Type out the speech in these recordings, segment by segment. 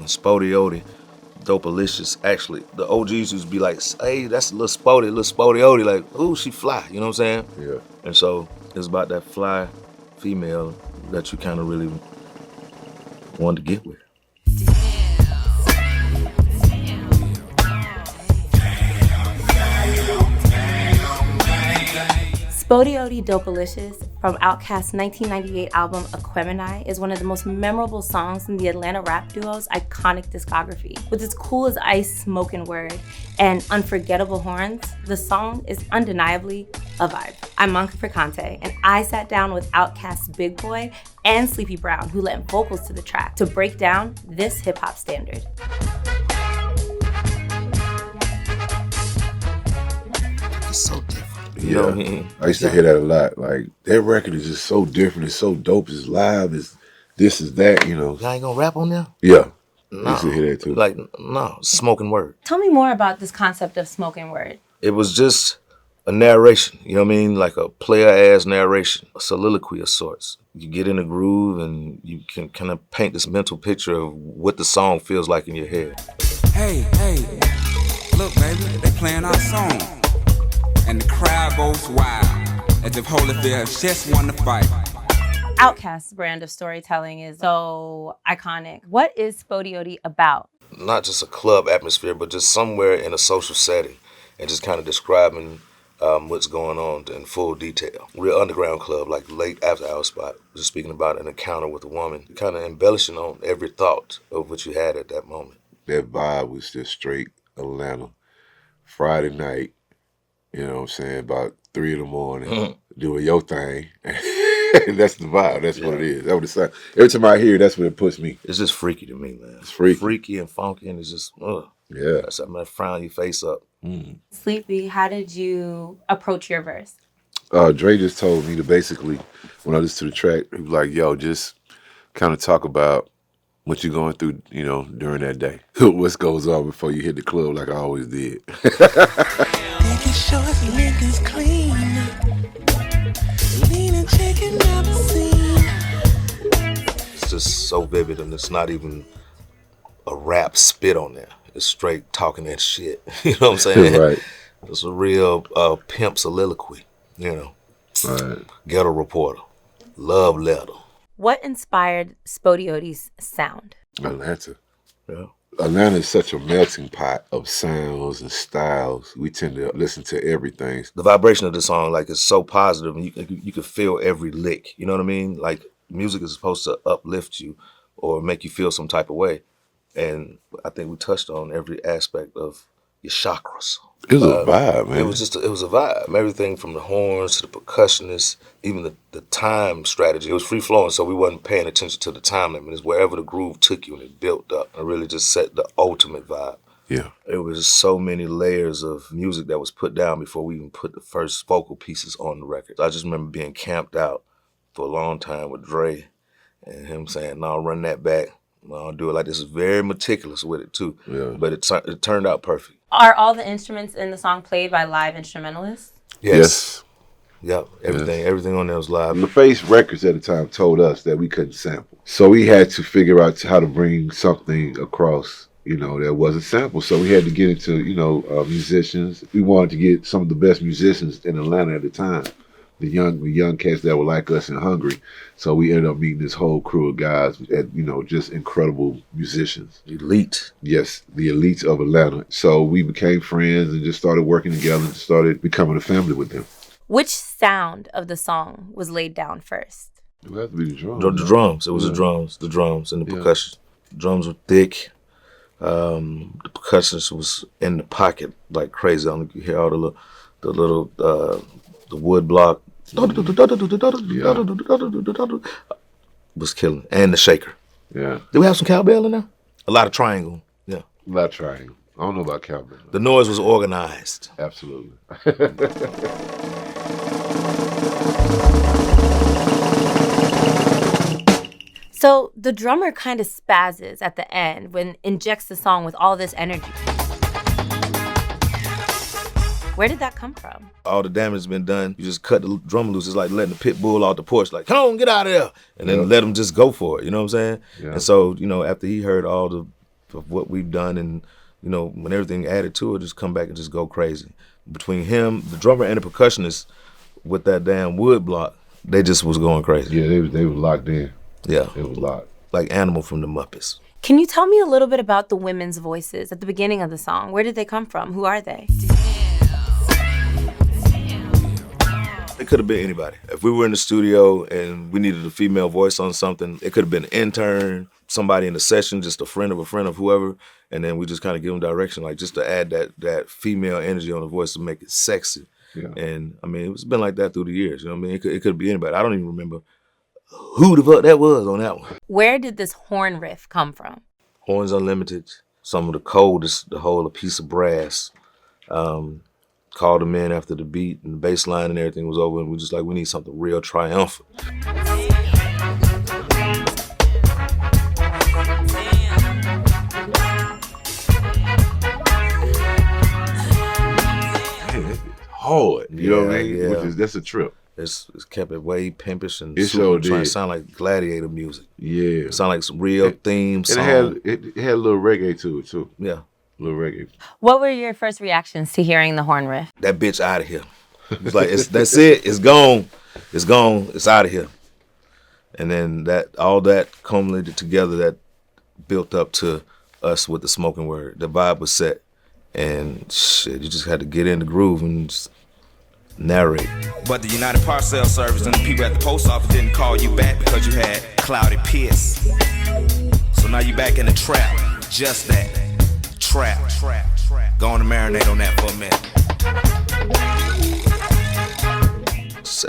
And Spody Dopalicious, actually, the OGs used to be like, hey, that's a little Spody, like, ooh, she fly, you know what I'm saying? Yeah. And so it's about that fly female that you kind of really wanted to get with. Spody Dopalicious from Outkast's 1998 album Aquemini is one of the most memorable songs in the Atlanta rap duo's iconic discography. With its cool as ice spoken word and unforgettable horns, the song is undeniably a vibe. I'm Monica Precante, and I sat down with Outkast's Big Boi and Sleepy Brown, who lent vocals to the track, to break down this hip-hop standard. It's so different. You know what I mean? I used to hear that a lot. Like, that record is just so different. It's so dope. It's live. It's this, is that, you know. Y'all ain't gonna rap on there? Yeah. No. I used to hear that too. Like, no, spoken word. Tell me more about this concept of spoken word. It was just a narration, you know what I mean? Like a player-ass narration, a soliloquy of sorts. You get in a groove and you can kind of paint this mental picture of what the song feels like in your head. Hey, look, baby, they playing our song. And the crowd goes wild, as if Holyfield just won the fight. Outkast's brand of storytelling is so iconic. What is Spody about? Not just a club atmosphere, but just somewhere in a social setting and just kind of describing what's going on in full detail. Real underground club, like late after hour spot, just speaking about an encounter with a woman, kind of embellishing on every thought of what you had at that moment. That vibe was just straight Atlanta. Friday night, you know what I'm saying, about 3 in, doing your thing. That's the vibe. That's what it is. That's what it sounds. Every time I hear it, that's what it puts me. It's just freaky to me, man. It's freaky. Freaky and funky, and it's just, Yeah. that's something that frown your face up. Sleepy, how did you approach your verse? Dre just told me to basically, when I listened to the track, he was like, yo, just kind of talk about what you're going through, you know, during that day. What goes on before you hit the club like I always did. Making sure niggas clean. Leaning, checking, never seen. It's just so vivid, and it's not even a rap spit on there. It's straight talking that shit. You know what I'm saying? Right. It's a real pimp soliloquy, you know. Right. Ghetto reporter, love letter. What inspired Spody sound? Atlanta. Yeah. Atlanta is such a melting pot of sounds and styles. We tend to listen to everything. The vibration of the song, like, is so positive, and you can feel every lick. You know what I mean? Like, music is supposed to uplift you or make you feel some type of way. And I think we touched on every aspect of your chakras. It was a vibe, man. It was a vibe. Everything from the horns to the percussionists, even the time strategy. It was free flowing, so we wasn't paying attention to the time limit. It's wherever the groove took you and it built up and really just set the ultimate vibe. Yeah. It was so many layers of music that was put down before we even put the first vocal pieces on the record. I just remember being camped out for a long time with Dre and him saying, no, run that back. No, I'll do it like this. Is very meticulous with it too. Yeah. But it turned out perfect. Are all the instruments in the song played by live instrumentalists? Yes. Yep. Everything on there was live. LaFace Records at the time told us that we couldn't sample. So we had to figure out how to bring something across, you know, that wasn't sample. So we had to get into, you know, musicians. We wanted to get some of the best musicians in Atlanta at the time. The young cats that were like us and hungry. So we ended up meeting this whole crew of guys at, you know, just incredible musicians. Elite. Yes, the elites of Atlanta. So we became friends and just started working together and started becoming a family with them. Which sound of the song was laid down first? It would have to be the drums. The drums. It was the drums and the percussion. The drums were thick. The percussion was in the pocket like crazy. You hear all the little the wood block. Was killing. And the shaker. Yeah. Did we have some cowbell in there? A lot of triangle. Yeah. A lot of triangle. I don't know about cowbell. The noise was organized. Absolutely. So the drummer kind of spazzes at the end when injects the song with all this energy. Where did that come from? All the damage has been done. You just cut the drum loose. It's like letting the pit bull off the porch. Like, come on, get out of there. And then let him just go for it. You know what I'm saying? Yeah. And so, you know, after he heard all the of what we've done, and you know, when everything added to it, just come back and just go crazy. Between him, the drummer, and the percussionist with that damn wood block, they just was going crazy. Yeah, they was locked in. Yeah, It was locked. like Animal from the Muppets. Can you tell me a little bit about the women's voices at the beginning of the song? Where did they come from? Who are they? It could have been anybody. If we were in the studio and we needed a female voice on something, it could have been an intern, somebody in the session, just a friend of whoever, and then we just kind of give them direction, like just to add that female energy on the voice to make it sexy. Yeah. And I mean, it's been like that through the years. You know what I mean? It could be anybody. I don't even remember who the fuck that was on that one. Where did this horn riff come from? Horns Unlimited, some of the coldest to hold a piece of brass. Called them in after the beat and the bass line and everything was over, and we just like, we need something real triumphant. Man, it's hard. You know what I mean? Yeah. That's a trip. It's kept it way pimpish and It super, sure trying did. to sound like gladiator music. Yeah. It sound like some real theme And song. it had a little reggae to it too. Yeah, A little reggae. What were your first reactions to hearing the horn riff? that bitch out of here. It's like that's it. It's gone. It's gone. It's out of here. And then all that culminated together, that built up to us with the spoken word. The vibe was set, and shit, you just had to get in the groove and just narrate. But the United Parcel Service and the people at the post office didn't call you back because you had clouded piss. So now you back in the trap. Just that. Trap. Go on and marinate on that for a minute.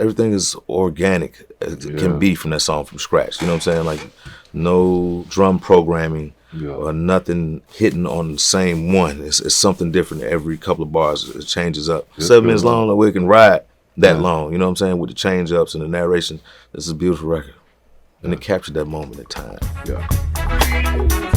Everything is organic as it can be from that song from scratch. You know what I'm saying? Like no drum programming or nothing hitting on the same one. It's something different every couple of bars. It changes up. 7 minutes long, like we can ride that long. You know what I'm saying? With the change ups and the narration. This is a beautiful record. And it captured that moment in time. Yeah.